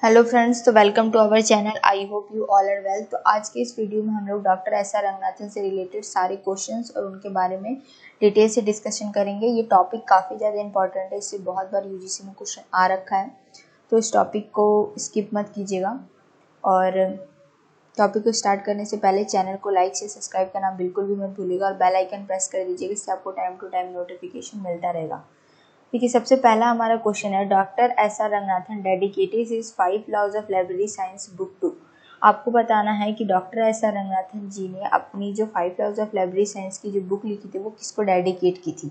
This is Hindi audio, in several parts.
हेलो फ्रेंड्स, तो welcome to our channel. I hope you all are well. तो आज के इस वीडियो में हम लोग डॉक्टर एस आर रंगनाथन से रिलेटेड सारे क्वेश्चंस और उनके बारे में डिटेल से डिस्कशन करेंगे। ये टॉपिक काफ़ी ज़्यादा इंपॉर्टेंट है, इससे बहुत बार यूजीसी में क्वेश्चन आ रखा है, तो इस टॉपिक को स्किप मत कीजिएगा। और टॉपिक को स्टार्ट करने से पहले चैनल को लाइक से सब्सक्राइब करना बिल्कुल भी मत भूलिएगा और बेल आइकन प्रेस कर दीजिएगा, इससे आपको टाइम टू टाइम नोटिफिकेशन मिलता रहेगा। देखिए, सबसे पहला हमारा क्वेश्चन है, doctor S R Ranganathan dedicated his 5 laws of library science book to. आपको बताना है कि doctor S R Ranganathan ji ने अपनी जो 5 लॉज ऑफ लाइब्रेरी साइंस की जो बुक लिखी थी वो किसको डेडिकेट की थी।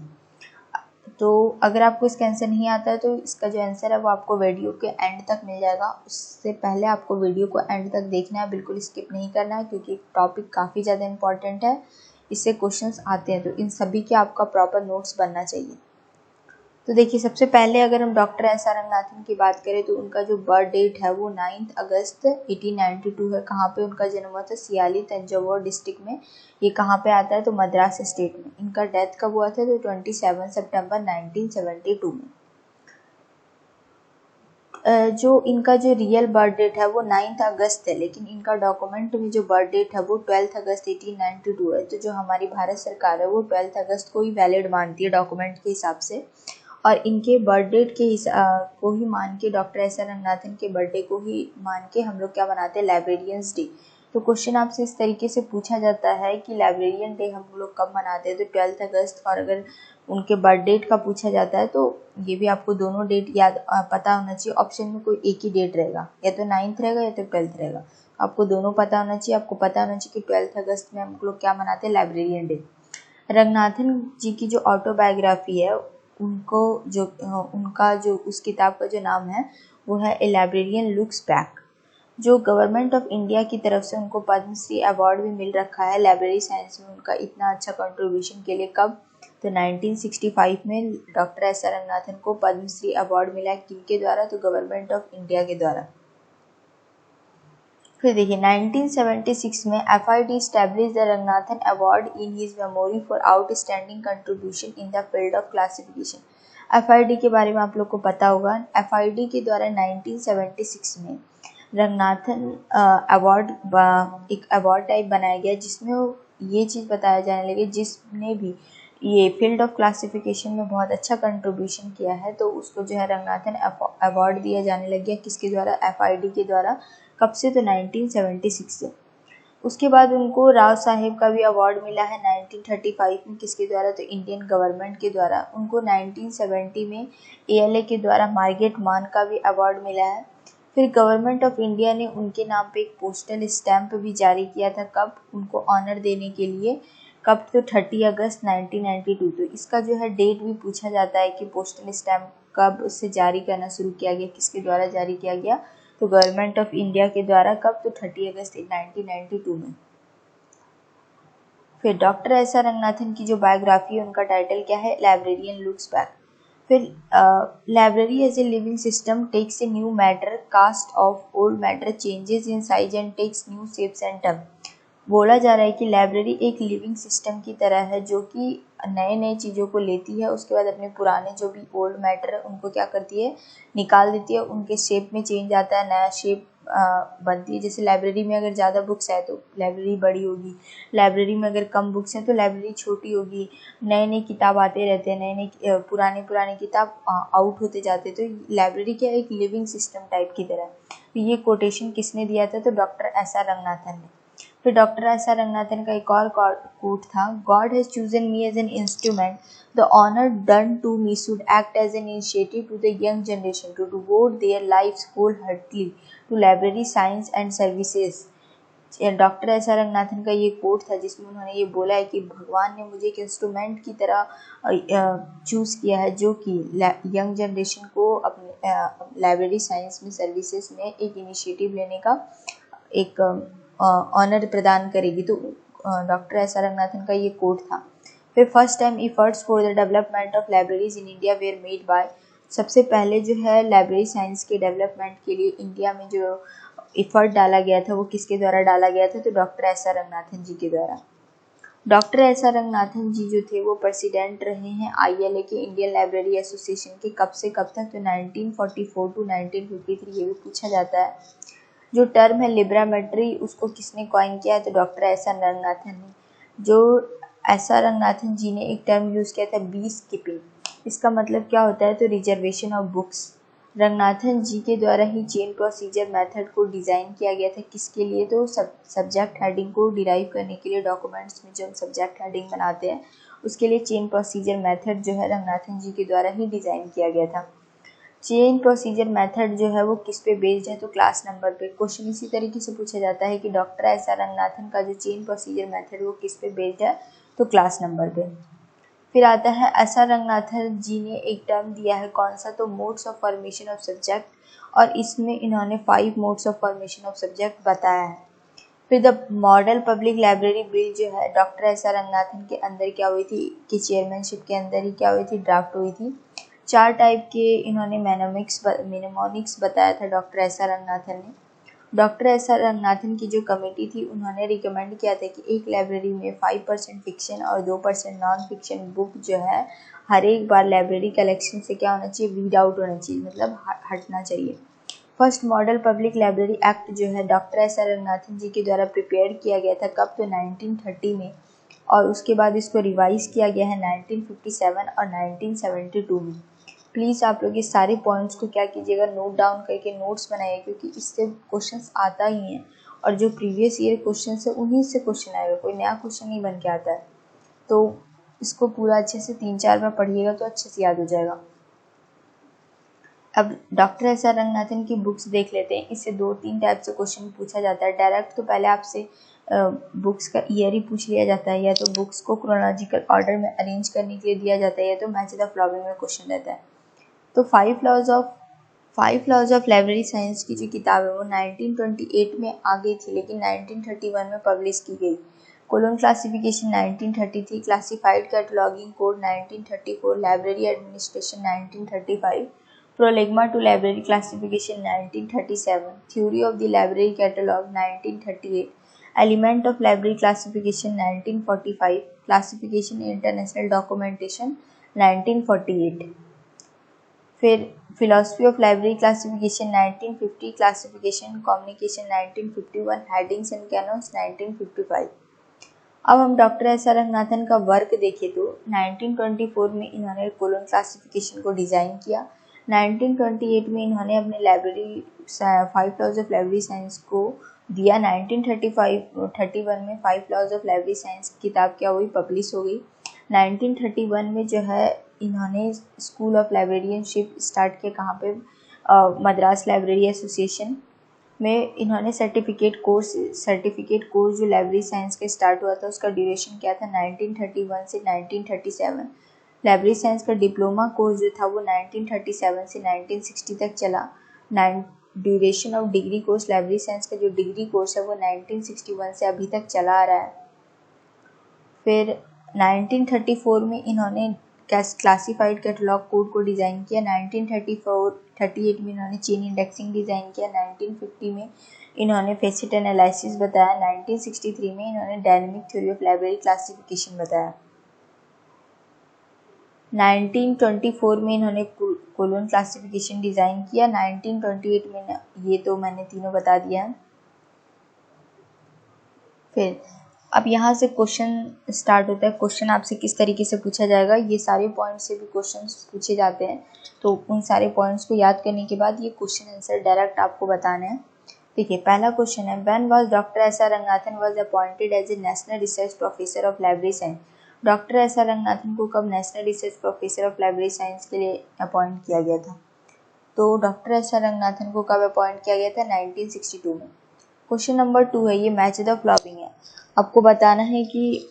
तो अगर आपको इसका आंसर नहीं आता है तो इसका जो आंसर है वो आपको वीडियो के एंड तक मिल जाएगा। उससे पहले आपको वीडियो को एंड तक देखना है, बिल्कुल स्किप नहीं करना है, क्योंकि टॉपिक काफ़ी ज़्यादा इंपॉर्टेंट है, इससे क्वेश्चंस आते हैं, तो इन सभी के आपका प्रॉपर नोट्स बनना चाहिए। तो देखिए, सबसे पहले अगर हम डॉक्टर एस आर रंगनाथन की बात करें तो उनका जो बर्थ डेट है वो 9 अगस्त 1892 है। कहाँ पे उनका जन्म हुआ था? सियाली, तंजावुर डिस्ट्रिक्ट में। ये कहाँ पे आता है? तो मद्रास स्टेट में। इनका डेथ कब हुआ था? तो 27 सितंबर 1972 में। जो इनका जो रियल बर्थ डेट है वो 9 अगस्त है, लेकिन इनका डॉक्यूमेंट में जो बर्थ डेट है वो 12 अगस्त 1892 है। तो जो हमारी भारत सरकार है वो 12 अगस्त को ही वैलिड मानती है डॉक्यूमेंट के हिसाब से, और इनके बर्थ डेट के को ही मान के, डॉक्टर एस आर रंगनाथन के बर्थडे को ही मान के हम लोग क्या मनाते हैं? Librarians day. तो क्वेश्चन आपसे इस तरीके से पूछा जाता है कि लाइब्रेरियन डे हम लोग कब मनाते हैं? तो 12 अगस्त। और अगर उनके बर्थ डेट का पूछा जाता है तो ये भी आपको दोनों डेट याद पता होना चाहिए। ऑप्शन में कोई एक ही डेट रहेगा, या तो 9 रहेगा या तो 12 रहेगा। आपको दोनों पता होना चाहिए। आपको पता होना चाहिए कि 12 अगस्त में हम लोग क्या मनाते हैं? Librarian day. रंगनाथन जी की जो ऑटोबायोग्राफी है उनको जो उनका जो उस किताब का जो नाम है वो है ए लाइब्रेरियन लुक्स बैक। जो गवर्नमेंट ऑफ इंडिया की तरफ से उनको पद्मश्री अवार्ड भी मिल रखा है लाइब्रेरी साइंस में उनका इतना अच्छा कंट्रीब्यूशन के लिए। कब? तो 1965 में डॉक्टर एस आर रंगनाथन को पद्मश्री अवार्ड मिला है। किनके द्वारा? तो गवर्नमेंट ऑफ इंडिया के द्वारा। फिर देखिए, 1976 में FID established the Ranganathan award in his memory for outstanding contribution in the field of classification. FID के बारे में आप लोग को पता होगा। FID के द्वारा 1976 में रंगनाथन अवार्ड एक अवार्ड टाइप बनाया गया, जिसमें ये चीज़ बताया जाने लगी, जिसने भी ये फील्ड ऑफ क्लासिफिकेशन में बहुत अच्छा कंट्रीब्यूशन किया है तो उसको जो है रंगनाथन अवार्ड दिया जाने लग गया। किसके द्वारा? FID के द्वारा। कब से? तो 1976 से। उसके बाद उनको राव साहेब का भी अवार्ड मिला है 1935 में। किसके द्वारा? तो इंडियन गवर्नमेंट के द्वारा। उनको 1970 में ALA के द्वारा मार्गरेट मान का भी अवार्ड मिला है। फिर गवर्नमेंट ऑफ इंडिया ने उनके नाम पे एक पोस्टल स्टैंप भी जारी किया था। कब? उनको ऑनर देने के लिए। कब? तो 30 अगस्त 1992। तो इसका जो है डेट भी पूछा जाता है कि पोस्टल स्टैंप कब से जारी करना शुरू किया गया, किसके द्वारा जारी किया गया? तो गवर्नमेंट ऑफ इंडिया के द्वारा। कब? तो 30 अगस्त 1992 में। फिर डॉक्टर एस आर रंगनाथन की जो बायोग्राफी है उनका टाइटल क्या है? Librarian looks back. फिर library as a living system takes a new matter cast off old matter changes in size and takes new shapes and term. बोला जा रहा है कि लाइब्रेरी एक लिविंग सिस्टम की तरह है जो कि नए नए चीज़ों को लेती है, उसके बाद अपने पुराने जो भी ओल्ड मैटर है उनको क्या करती है? निकाल देती है। उनके शेप में चेंज आता है, नया शेप बनती है। जैसे लाइब्रेरी में अगर ज़्यादा बुक्स है तो लाइब्रेरी बड़ी होगी, लाइब्रेरी में अगर कम बुक्स हैं तो लाइब्रेरी छोटी होगी। नए नए किताब आते रहते हैं, नए नए पुराने किताब आउट होते जाते हैं। तो लाइब्रेरी क्या एक लिविंग सिस्टम टाइप की तरह। तो ये कोटेशन किसने दिया था? तो डॉक्टर एस आर रंगनाथन ने। फिर डॉक्टर एस आर रंगनाथन का एक और कोट था, God has chosen me as an instrument, the honour done to me should act as an initiative to the young generation to devote their lives wholeheartedly to library science and services. Doctor S R Ranganathan का ये कोट था जिसमें उन्होंने ये बोला है कि भगवान ने मुझे एक इंस्ट्रूमेंट की तरह चूज़ किया है जो कि यंग जनरेशन को अपने लाइब्रेरी साइंस में सर्विसेज में एक इनिशिएटिव लेने का एक ऑनर प्रदान करेगी। तो डॉक्टर एस आर रंगनाथन का ये कोट था। फिर first time efforts for the development of libraries in India were made by. सबसे पहले जो है लाइब्रेरी साइंस के डेवलपमेंट के लिए इंडिया में जो इफर्ट डाला गया था वो किसके द्वारा डाला गया था? तो doctor S R Ranganathan ji के द्वारा। डॉक्टर एस आर रंगनाथन जी जो थे वो प्रेसिडेंट रहे हैं ILA के, इंडियन लाइब्रेरी एसोसिएशन के, कब से कब तक, तो 1944 टू 1953, ये भी पूछा जाता है। जो टर्म है लिब्रामेट्री उसको किसने कॉइन किया है, तो डॉक्टर एस आर रंगनाथन ने। जो एस आर रंगनाथन जी ने एक टर्म यूज़ किया था बी स्किपिंग, इसका मतलब क्या होता है, तो reservation of books. Ranganathan ji के द्वारा ही चेन प्रोसीजर मेथड को डिज़ाइन किया गया था, किसके लिए, तो सब्जेक्ट हेडिंग को डिराइव करने के लिए। डॉक्यूमेंट्स में जब सब्जेक्ट हेडिंग बनाते हैं उसके लिए चेन प्रोसीजर मेथड जो है रंगनाथन जी के द्वारा ही डिज़ाइन किया गया था। चेन प्रोसीजर मेथड जो है वो किस पे बेस्ड है, तो क्लास नंबर पे। क्वेश्चन इसी तरीके से पूछा जाता है कि डॉक्टर एस आर रंगनाथन का जो चेन प्रोसीजर मेथड वो किस पे बेस्ड है, तो क्लास नंबर पे। फिर आता है एस आर रंगनाथन जी ने एक टर्म दिया है, कौन सा, तो modes of formation of subject, और इसमें इन्होंने 5 modes of formation of subject बताया है। फिर the model public library bill जो है डॉक्टर एस आर रंगनाथन के अंदर क्या हुई थी, कि चेयरमैनशिप के अंदर ही क्या हुई थी, ड्राफ्ट हुई थी। 4 टाइप के इन्होंने मेनोमोनिक्स बताया था डॉक्टर एस आर रंगनाथन ने। डॉक्टर एस आर रंगनाथन की जो कमेटी थी उन्होंने रिकमेंड किया था कि एक लाइब्रेरी में 5% फिक्शन और 2% नॉन फिक्शन बुक जो है हर एक बार लाइब्रेरी कलेक्शन से क्या होना चाहिए, वीड आउट होना चाहिए, मतलब हटना चाहिए। First model public library act जो है doctor S R Ranganathan ji के द्वारा प्रिपेयर किया गया था, कब, तो 1930 में, और उसके बाद इसको रिवाइज किया गया है 1957 और 1972 में। प्लीज़ आप लोग इस सारे पॉइंट्स को क्या कीजिएगा, नोट डाउन करके नोट्स बनाइए, क्योंकि इससे क्वेश्चंस आता ही है, और जो प्रीवियस ईयर क्वेश्चन है उन्हीं से क्वेश्चन आएगा, कोई नया क्वेश्चन नहीं बन के आता है। तो इसको पूरा अच्छे से 3-4 बार पढ़िएगा तो अच्छे से याद हो जाएगा। अब डॉक्टर एस आर रंगनाथन की बुक्स देख लेते हैं। इससे 2-3 टाइप से क्वेश्चन पूछा जाता है। डायरेक्ट तो पहले आपसे बुक्स का ईयर ही पूछ लिया जाता है, या तो बुक्स को क्रोनोलॉजिकल ऑर्डर में अरेंज करने के लिए दिया जाता है, या तो मैच द फॉलोइंग में क्वेश्चन रहता है। तो 5 लॉज ऑफ लाइब्रेरी साइंस की जो किताब है वो 1928 में आ गई थी, लेकिन 1931 में पब्लिश की गई। Colon classification 1933, classified cataloguing code 1934, library administration 1935, prolegomena to library classification 1937, theory of the library catalogue 1938, element of library classification 1945, classification international documentation 1948। फिर philosophy of library classification 1950, classification communication 1951, headings and canons 1955। अब हम डॉक्टर एस आर रंगनाथन का वर्क देखें तो 1924 में इन्होंने कोलोन क्लासिफिकेशन को डिज़ाइन किया। 1928 में इन्होंने अपने library 5 laws of library science को दिया। 1931 में 5 लॉज ऑफ लाइब्रेरी साइंस किताब क्या हुई, पब्लिश हो गई। 1931 में जो है इन्होंने स्कूल ऑफ लाइब्रेरियनशिप स्टार्ट किया, कहाँ पे, मद्रास लाइब्रेरी एसोसिएशन में। इन्होंने सर्टिफिकेट कोर्स जो लाइब्रेरी साइंस के स्टार्ट हुआ था उसका ड्यूरेशन क्या था, 1931 से 1937। लाइब्रेरी साइंस का डिप्लोमा कोर्स जो था वो 1937 से 1960 तक चला। Duration of degree course, library science का जो डिग्री कोर्स है वो 1961 से अभी तक चला आ रहा है। फिर 1934 में इन्होंने क्लासिफाइड कैटलॉग कोड को डिज़ाइन किया। 1938 में इन्होंने चेन इंडेक्सिंग डिज़ाइन किया। 1950 में इन्होंने फेसिट एनालिसिस बताया। 1963 में इन्होंने dynamic theory of library classification बताया। 1924 में इन्होंने कोलोन क्लासिफिकेशन डिज़ाइन किया। 1928 में, ये तो मैंने तीनों बता दिया है। फिर अब यहाँ से क्वेश्चन स्टार्ट होता है। क्वेश्चन आपसे किस तरीके से पूछा जाएगा, ये सारे पॉइंट्स से भी क्वेश्चंस पूछे जाते हैं, तो उन सारे पॉइंट्स को याद करने के बाद ये क्वेश्चन आंसर डायरेक्ट आपको बताना है। देखिए पहला क्वेश्चन है, when was doctor S R Ranganathan was appointed as a national research professor of library science. Doctor S R Ranganathan को कब national research professor of library science के लिए अपॉइंट किया गया था, तो डॉक्टर एस आर रंगनाथन को कब अपॉइंट किया गया था, 1962 में। क्वेश्चन नंबर 2 है, ये मैच द फॉलोइंग है। आपको बताना है कि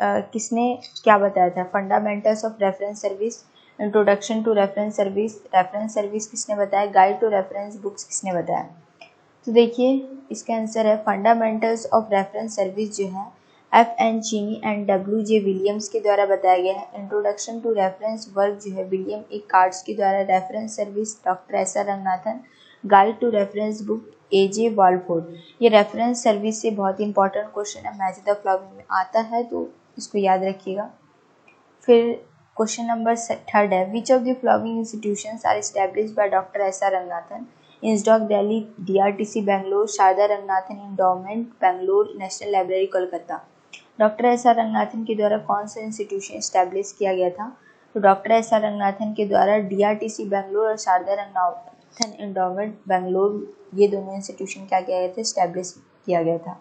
किसने क्या बताया था। Fundamentals of reference service, introduction to reference service किसने बताया, गाइड टू रेफरेंस बुक्स किसने बताया। तो देखिए इसका आंसर है फंडामेंटल्स ऑफ रेफरेंस सर्विस जो है FN चीनी एंड WJ विलियम्स के द्वारा बताया गया है। इंट्रोडक्शन टू रेफरेंस वर्क जो है विलियम ए कार्ड्स के द्वारा। Reference service doctor S R Ranganathan. Guide to reference book AJ Walford. ये रेफरेंस सर्विस से बहुत इंपॉर्टेंट क्वेश्चन है, मैच द फॉलोइंग में आता है, तो इसको याद रखिएगा। फिर क्वेश्चन नंबर 3 है, which of the following institutions are established by doctor S R Ranganathan? INSDOC Delhi, DRTC Bangalore, Sarada Ranganathan endowment Bangalore, national library Kolkata. Doctor S R Ranganathan के द्वारा कौन सा इंस्टीट्यूशन एस्टैब्लिश किया गया था? तो डॉक्टर एस आर रंगनाथन के द्वारा डीआरटीसी बेंगलोर और शारदा रंगनाथन एंडोमेंट बेंगलोर, ये दोनों इंस्टीट्यूशन क्या किया गया था, एस्टैब्लिश किया गया था।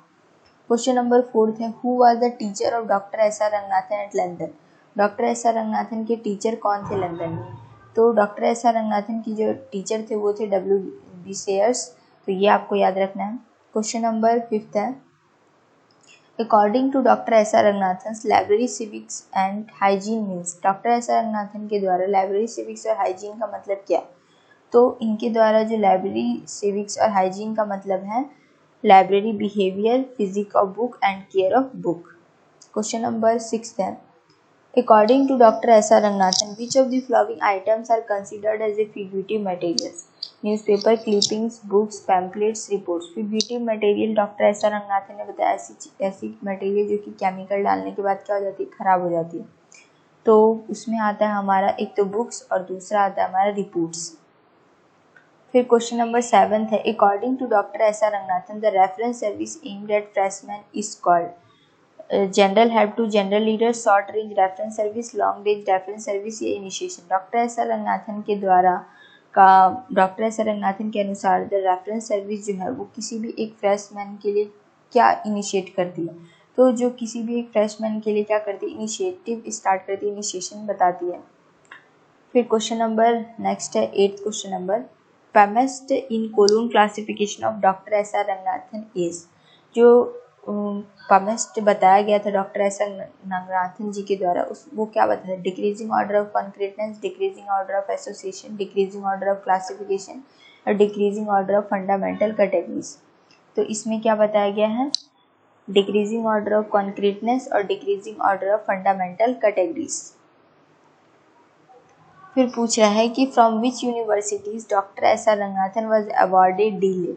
क्वेश्चन नंबर 4 है, who was the teacher of doctor S R Ranganathan at London? Doctor S R Ranganathan के टीचर कौन थे लंदन में? तो डॉक्टर एस आर रंगनाथन की जो टीचर थे वो थे डब्ल्यू बी सेयर्स, तो ये आपको याद रखना है। क्वेश्चन नंबर 5 है, according to doctor S R Ranganathan library civics and hygiene means? Doctor S R Ranganathan के द्वारा लाइब्रेरी सिविक्स और हाइजीन का मतलब क्या? तो इनके द्वारा जो लाइब्रेरी सिविक्स और हाइजीन का मतलब है library behaviour, physics of book and care of book. Question number 6 है, according to doctor S R Ranganathan which of the following items are considered as a fugitive materials? Newspaper clippings, books, pamphlets, reports. Fugitive material doctor S R Ranganathan ने बताया ऐसी मटेरियल जो कि केमिकल डालने के बाद क्या हो जाती है, खराब हो जाती है। तो उसमें आता है हमारा एक तो बुक्स और दूसरा आता है हमारा रिपोर्ट्स। फिर क्वेश्चन नंबर 7 है, according to doctor S R Ranganathan the reference service aimed at freshman is called general help to general leader, short range reference service, long range reference service या initiation. Doctor S R Ranganathan के द्वारा डॉक्टर एस आर रंगनाथन के अनुसार द रेफरेंस सर्विस जो है वो किसी भी एक फ्रेशमैन के लिए क्या इनिशिएट करती है? तो जो किसी भी एक फ्रेशमैन के लिए क्या करती है, इनिशिएटिव स्टार्ट करती है, इनिशिएशन बताती है। फिर क्वेश्चन नंबर नेक्स्ट है 8th question number, PMEST in colon classification of doctor S R Ranganathan is? जो फेमस्ट बताया गया था doctor S R Ranganathan ji के द्वारा वो क्या बताया? Decreasing order of concreteness, decreasing order of association, decreasing order of classification और decreasing order of fundamental categories. तो इसमें क्या बताया गया है? डिक्रीजिंग ऑर्डर ऑफ कॉन्क्रीटनेस और decreasing order of fundamental categories. फिर पूछ रहा है कि from which universities doctor S R Ranganathan was awarded DElEd?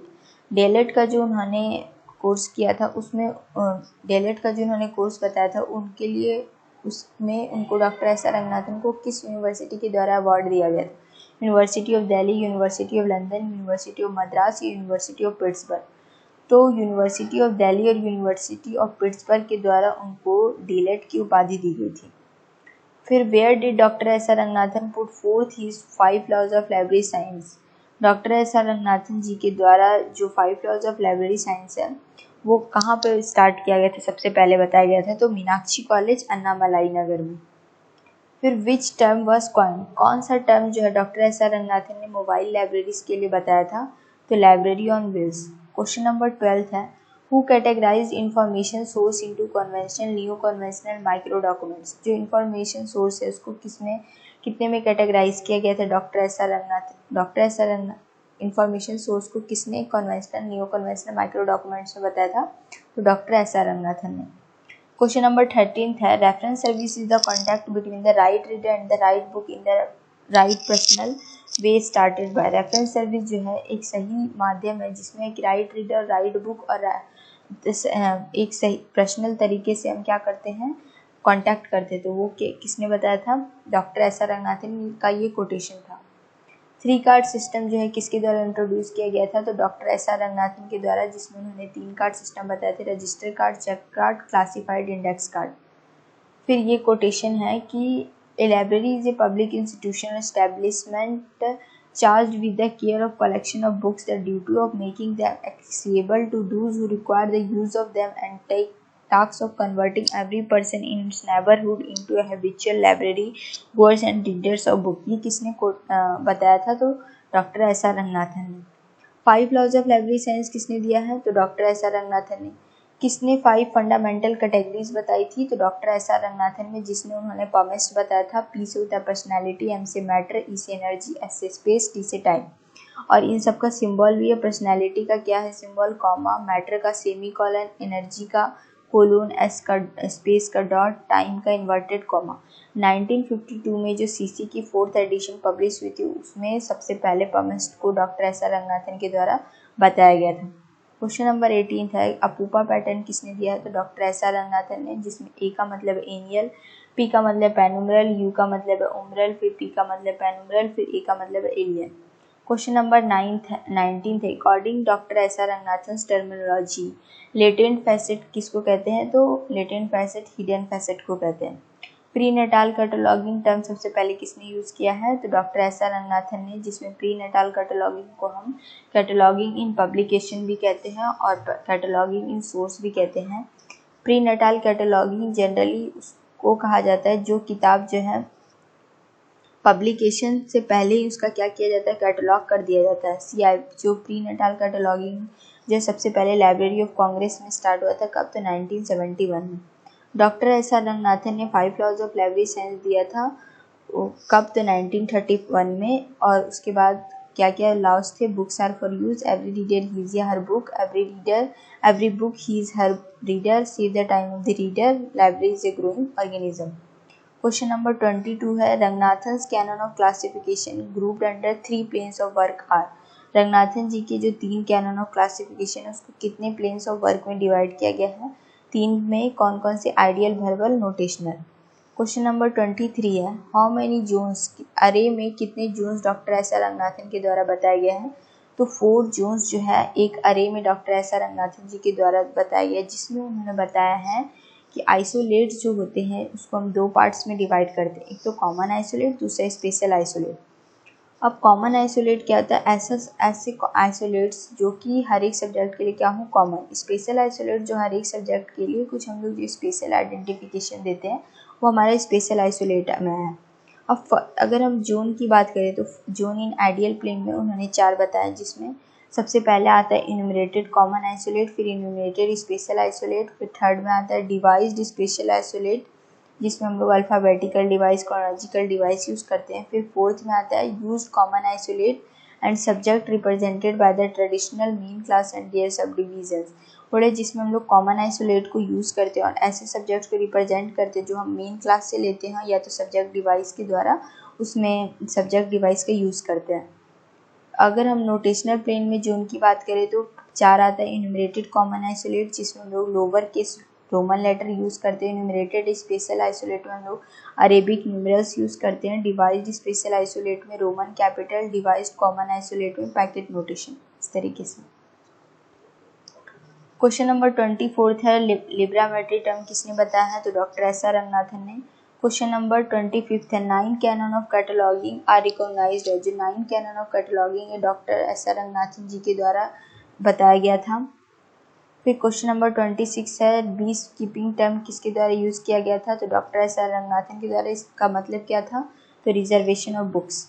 DElEd का जो उन्होंने कोर्स किया था उसमें डीएलएड का जो उन्होंने कोर्स बताया था उनके लिए उसमें उनको डॉक्टर एस आर रंगनाथन को किस यूनिवर्सिटी के द्वारा अवार्ड दिया गया था? University of Delhi, university of London, university of Madras या यूनिवर्सिटी ऑफ पिट्सबर्ग? तो यूनिवर्सिटी ऑफ दिल्ली और यूनिवर्सिटी ऑफ पिट्सबर्ग के द्वारा उनको डीएलएड की उपाधि दी गई थी। फिर where did doctor S R Ranganathan put forth his 5 laws of library science? Doctor S R Ranganathan ji के द्वारा जो 5 लॉज ऑफ लाइब्रेरी साइंस है वो कहाँ पर स्टार्ट किया गया था, सबसे पहले बताया गया था तो मीनाक्षी कॉलेज अन्नामलाई नगर में। फिर विच टर्म वॉज कॉइन? कौन सा टर्म जो है डॉक्टर एस आर रंगनाथन ने मोबाइल लाइब्रेरीज के लिए बताया था? तो library on wheels. Question number 12 है, who categorise information source into conventional, new conventional, micro documents? जो इंफॉर्मेशन सोर्स है उसको कितने में कैटेगराइज किया गया था doctor S R Ranganathan? Doctor S R information source को किसने conventional, new conventional, micro documents में बताया था? तो डॉक्टर एस आर रंगनाथन ने। क्वेश्चन नंबर 13 है, reference service is the contact between the right reader and the right book in the right personal way started by? Reference service जो है एक सही माध्यम है जिसमें एक राइट रीडर, राइट बुक और एक सही पर्सनल तरीके से हम क्या करते हैं, कांटेक्ट करते हैं। तो वो किसने बताया था? डॉक्टर एस आर रंगनाथन का ये कोटेशन था। 3 कार्ड सिस्टम जो है किसके द्वारा इंट्रोड्यूस किया गया था? तो डॉक्टर एस आर रंगनाथन के द्वारा, जिसमें उन्होंने 3 कार्ड सिस्टम बताए थे, register card, check card, classified index card. फिर ये कोटेशन है कि a library is a public institution establishment charged with the care of collection of books, the duty of making them accessible to those who require the use of them, and take task of converting every person in its neighborhood into a habitual library goers and readers of book। ये किसने बताया था? तो डॉक्टर एस आर रंगनाथन ने। 5 लॉज ऑफ लाइब्रेरी साइंस किसने दिया है? तो डॉक्टर एस आर रंगनाथन ने। किसने 5 फंडामेंटल कैटेगरीज बताई थी? तो डॉक्टर एस आर रंगनाथन में, जिसने उन्होंने पॉमेस्ट बताया था, पी से होता है पर्सनैलिटी, एम से मैटर, ई से एनर्जी, एस से स्पेस, टी से टाइम। और इन सब का सिंबल भी है। पर्सनैलिटी का क्या है सिंबल? कॉमा, मैटर का सेमी कॉलन, एनर्जी का कोलोन, एस का स्पेस का डॉट, टाइम का इन्वर्टेड कॉमा। 1952 में जो सीसी की 4th एडिशन पब्लिश हुई थी उसमें सबसे पहले पॉमेस्ट को डॉक्टर एस आर रंगनाथन के द्वारा बताया गया था। क्वेश्चन नंबर 18 है अपूपा पैटर्न किसने दिया है? तो डॉक्टर एस आर रंगनाथन ने, जिसमें ए का मतलब एनियल, पी का मतलब पेनुमरल, यू का मतलब है उमरल, फिर पी का मतलब पेनुमरल, फिर ए का मतलब है एलियन। क्वेश्चन नंबर 19 है according doctor S R Ranganathan terminology latent facet किसको कहते हैं? तो लेटेंट फैसेट हिडन फैसेट को कहते हैं। प्री नेटाल कैटलॉगिंग टर्म सबसे पहले किसने यूज़ किया है? तो डॉक्टर एस आर रंगनाथन ने, जिसमें प्री नेटाल कैटलॉगिंग को हम कैटलॉगिंग इन पब्लिकेशन भी कहते हैं और कैटलॉगिंग इन सोर्स भी कहते हैं। प्री नेटाल कैटलॉगिंग जनरली उसको कहा जाता है जो किताब जो है पब्लिकेशन से पहले ही उसका क्या किया जाता है, कैटलॉग कर दिया जाता है। CI जो प्री नेटाल कैटलॉगिंग जो सबसे पहले लाइब्रेरी ऑफ कांग्रेस में स्टार्ट हुआ था, कब? तो 1971 में। डॉक्टर एस आर रंगनाथन ने 5 लॉज ऑफ लाइब्रेरी साइंस दिया था, कब? तो 1931 में। और उसके बाद क्या क्या लॉज थे? Books are for use, every reader his या her book, every book his her reader, save the time of the reader, library is a growing organism. Question number 22 है Ranganathan's canon of classification grouped under 3 planes of work are. Ranganathan ji के जो 3 कैनन ऑफ क्लासिफिकेशन है उसको कितने प्लेन्स ऑफ वर्क में डिवाइड किया गया है? 3 में। कौन कौन से? Ideal, verbal, notational. Question number 23 है हाउ मेनी जोन्स, अरे में कितने zones doctor S R Ranganathan के द्वारा बताया गया है? तो 4 जोन्स जो है एक अरे में doctor S R Ranganathan ji के द्वारा बताया गया है, जिसमें उन्होंने बताया है कि आइसोलेट्स जो होते हैं उसको हम 2 पार्ट्स में डिवाइड करते हैं, एक तो कॉमन आइसोलेट, दूसरा स्पेशल आइसोलेट। अब कॉमन आइसोलेट क्या होता है? ऐसे आइसोलेट्स जो कि हर एक सब्जेक्ट के लिए क्या हो, कॉमन। स्पेशल आइसोलेट जो हर एक सब्जेक्ट के लिए कुछ हम लोग जो स्पेशल आइडेंटिफिकेशन देते हैं वो हमारे स्पेशल आइसोलेट में है। अब अगर हम जोन की बात करें तो जोन इन आइडियल प्लेन में उन्होंने 4 बताया, जिसमें सबसे पहले आता है इन्यूमरेटेड कॉमन आइसोलेट, फिर इन्यूमरेटेड स्पेशल आइसोलेट, फिर थर्ड में आता है डिवाइस्ड स्पेशल आइसोलेट, जिसमें हम लोग alphabetical device, chronological device use करते हैं। फिर फोर्थ में आता है used common isolate and subject represented by the traditional main class and their subdivisions, बड़े जिसमें हम लोग कॉमन आइसोलेट को यूज़ करते हैं और ऐसे सब्जेक्ट्स को रिप्रेजेंट करते हैं जो हम मेन क्लास से लेते हैं या तो सब्जेक्ट डिवाइस के द्वारा उसमें सब्जेक्ट डिवाइस का यूज़ करते हैं। अगर हम नोटेशनल प्लेन में जोन की बात करें तो 4 आता है इन्यूमरेटेड कॉमन आइसोलेट, जिसमें हम लोग lower case roman letter use करते हैं। इन्यूमरेटेड स्पेशल आइसोलेट में हम लोग अरेबिक न्यूमरल्स यूज़ करते हैं। डिवाइस्ड स्पेशल आइसोलेट में Roman capital, devised common isolate में पैकेट नोटेशन, इस तरीके से। क्वेश्चन नंबर 24 है लिब्रामेट्री टर्म किसने बताया है? तो डॉक्टर एस आर रंगनाथन ने। क्वेश्चन नंबर 25 है 9 canon of cataloguing are recognised है, जो 9 कैनन ऑफ कैटलॉगिंग है doctor S R Ranganathan ji के द्वारा बताया गया था। फिर क्वेश्चन नंबर 26 है बीस कीपिंग टर्म किसके द्वारा यूज़ किया गया था? तो डॉक्टर एस आर रंगनाथन के द्वारा। इसका मतलब क्या था? तो रिजर्वेशन ऑफ बुक्स।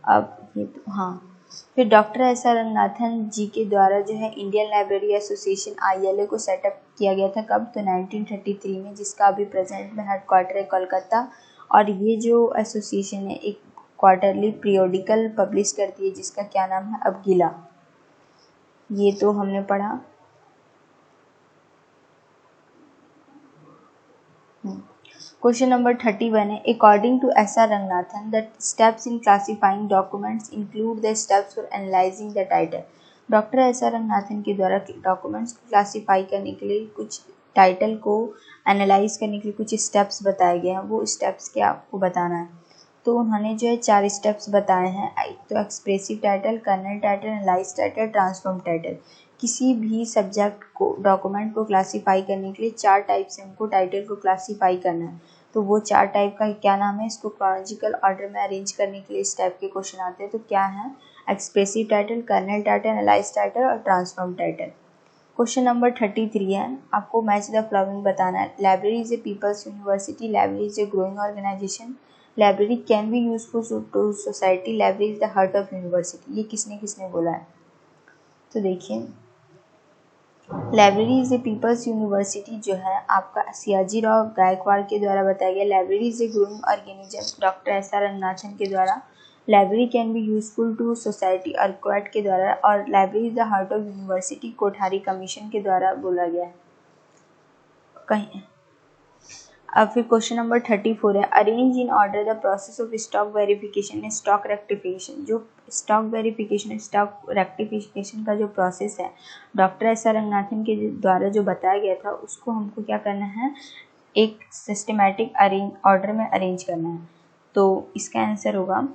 अब ये तो हाँ, फिर doctor S R Ranganathan ji के द्वारा जो है इंडियन लाइब्रेरी एसोसिएशन ILA को सेटअप किया गया था, कब? तो 1933 में, जिसका अभी प्रेजेंट में हेडक्वार्टर है कोलकाता। और ये जो एसोसिएशन है एक क्वार्टरली पीरियोडिकल पब्लिश करती है जिसका क्या नाम है? अबगिला। ये तो हमने पढ़ा। क्वेश्चन नंबर 31 है according to S R Ranganathan the steps in classifying documents include the steps for analysing the title. Doctor S R Ranganathan के द्वारा डॉक्यूमेंट्स को क्लासीफाई करने के लिए कुछ टाइटल को एनालाइज करने के लिए कुछ स्टेप्स बताए गए हैं, वो स्टेप्स क्या आपको बताना है। तो उन्होंने जो है 4 स्टेप्स बताए हैं, एक तो expressive title, kernel title, analyse title, transform title. किसी भी सब्जेक्ट को डॉक्यूमेंट को क्लासीफाई करने के लिए 4 टाइप से हमको टाइटल को क्लासीफाई करना है। तो वो 4 टाइप का क्या नाम है? इसको क्रोनोलॉजिकल ऑर्डर में अरेंज करने के लिए इस टाइप के क्वेश्चन आते हैं। तो क्या है? Expressive title, kernel title, analyse title और ट्रांसफॉर्म टाइटल। क्वेश्चन नंबर 33 है आपको मैच द फॉलोइंग बताना है। Library is a people's university, library is a growing organisation, library can be useful to society, library is the heart of university. ये किसने किसने बोला है? तो देखिए, library is a people's university जो है आपका सियाजी राव गायकवाड़ के द्वारा बताया गया। Library is a growing organism doctor S R Ranganathan के द्वारा। Library can be useful to society Urquhart के द्वारा। और library is the heart of university Kothari commission के द्वारा बोला गया है। कहीं अब फिर क्वेश्चन नंबर 34 है, arrange in order the process of stock verification stock rectification. जो स्टॉक वेरिफिकेशन स्टॉक रेक्टिफिकेशन का जो प्रोसेस है डॉक्टर एस आर रंगनाथन के द्वारा जो बताया गया था, उसको हमको क्या करना है, एक सिस्टमेटिक ऑर्डर में अरेंज करना है। तो इसका आंसर होगा,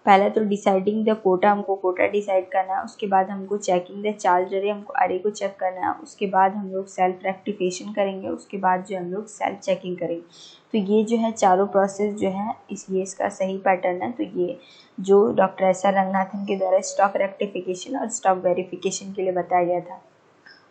पहले तो डिसाइडिंग द कोटा, हमको कोटा डिसाइड करना है, उसके बाद हमको चेकिंग द चार्ज अरे, हमको अरे को चेक करना है, उसके बाद हम लोग सेल्फ रेक्टिफिकेशन करेंगे, उसके बाद जो हम लोग सेल्फ चेकिंग करेंगे। तो ये जो है चारों प्रोसेस जो है ये इसका सही पैटर्न है। तो ये जो डॉक्टर एस आर रंगनाथन के द्वारा स्टॉक रेक्टिफिकेशन और स्टॉक वेरिफिकेशन के लिए बताया गया था।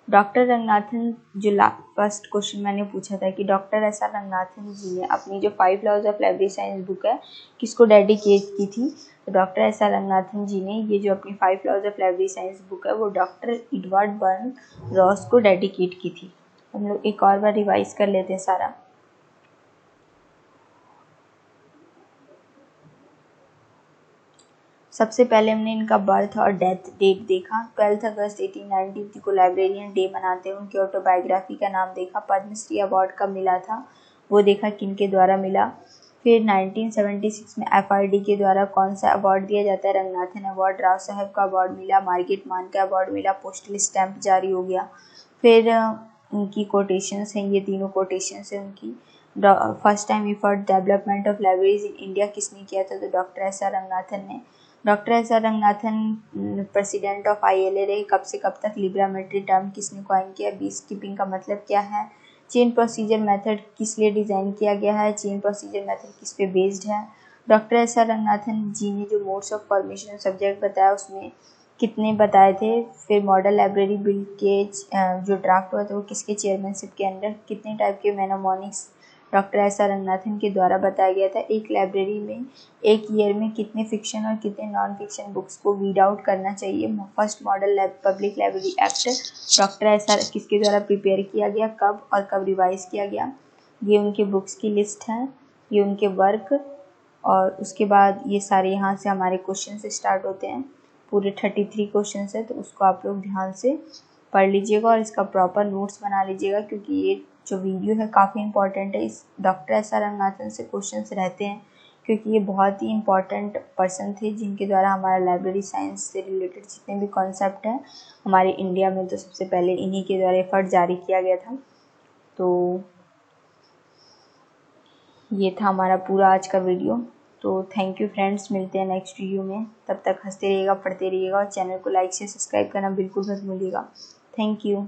डॉक्टर रंगनाथन जो फर्स्ट क्वेश्चन मैंने पूछा था कि doctor S R Ranganathan ji ने अपनी जो 5 laws of library science book है किसको डेडिकेट की थी। तो doctor S R Ranganathan ji ने ये जो अपनी 5 laws of library science book है वो डॉक्टर एडवर्ड बर्न रॉस को डेडिकेट की थी। हम लोग एक और बार रिवाइज कर लेते हैं सारा। सबसे पहले हमने इनका बर्थ और डेथ डेट देखा। 12 अगस्त 1890 को लाइब्रेरियन डे मनाते हैं। उनकी ऑटोबायोग्राफी का नाम देखा। पद्मश्री अवार्ड कब मिला था वो देखा, किन के द्वारा मिला। फिर 1976 में एफआरडी के द्वारा कौन सा अवार्ड दिया जाता है, रंगनाथन अवार्ड। राव साहब का अवार्ड मिला। मार्केट मान का अवार्ड मिला। पोस्टल स्टैंप जारी हो गया। फिर उनकी कोटेशंस हैं, ये तीनों कोटेशंस हैं उनकी। First time effort development of libraries in India किसने किया था, तो डॉक्टर एस आर रंगनाथन ने। Doctor S R Ranganathan president of ILA रहे। कब से कब तक, लिब्रामेट्री टर्म किसने कॉइन किया, बीस कीपिंग का मतलब क्या है। चेन प्रोसीजर मेथड किस लिए डिज़ाइन किया गया है, चेन प्रोसीजर मेथड किस पे बेस्ड है। Doctor S R Ranganathan ji ने जो मोड्स ऑफ फॉर्मेशन सब्जेक्ट बताया उसमें कितने बताए थे। फिर मॉडल लाइब्रेरी बिल के जो ड्राफ्ट हुआ था वो किसके चेयरमैनशिप के अंडर, कितने टाइप के मेनोमोनिक्स डॉक्टर एस आर रंगनाथन के द्वारा बताया गया था। एक लाइब्रेरी में एक ईयर में कितने फिक्शन और कितने नॉन फिक्शन बुक्स को वीड आउट करना चाहिए। First model public library act doctor S are किसके द्वारा प्रिपेयर किया गया, कब और कब रिवाइज किया गया। ये उनके बुक्स की लिस्ट है, ये उनके वर्क। और उसके बाद ये सारे यहाँ से हमारे क्वेश्चन से स्टार्ट होते हैं। पूरे 33 क्वेश्चन है, तो उसको आप लोग ध्यान से पढ़ लीजिएगा और इसका प्रॉपर नोट्स बना लीजिएगा, क्योंकि ये जो वीडियो है काफ़ी इंपॉर्टेंट है। इस डॉक्टर एस आर रंगनाथन से क्वेश्चंस रहते हैं, क्योंकि ये बहुत ही इंपॉर्टेंट पर्सन थे जिनके द्वारा हमारा लाइब्रेरी साइंस से रिलेटेड जितने भी कॉन्सेप्ट हैं हमारे इंडिया में, तो सबसे पहले इन्हीं के द्वारा एफर्ट जारी किया गया था। तो ये था हमारा पूरा आज का वीडियो। तो थैंक यू फ्रेंड्स, मिलते हैं नेक्स्ट वीडियो में। तब तक हंसते रहिएगा, पढ़ते रहिएगा और चैनल को लाइक से सब्सक्राइब करना बिल्कुल मत भूलिएगा। Thank you.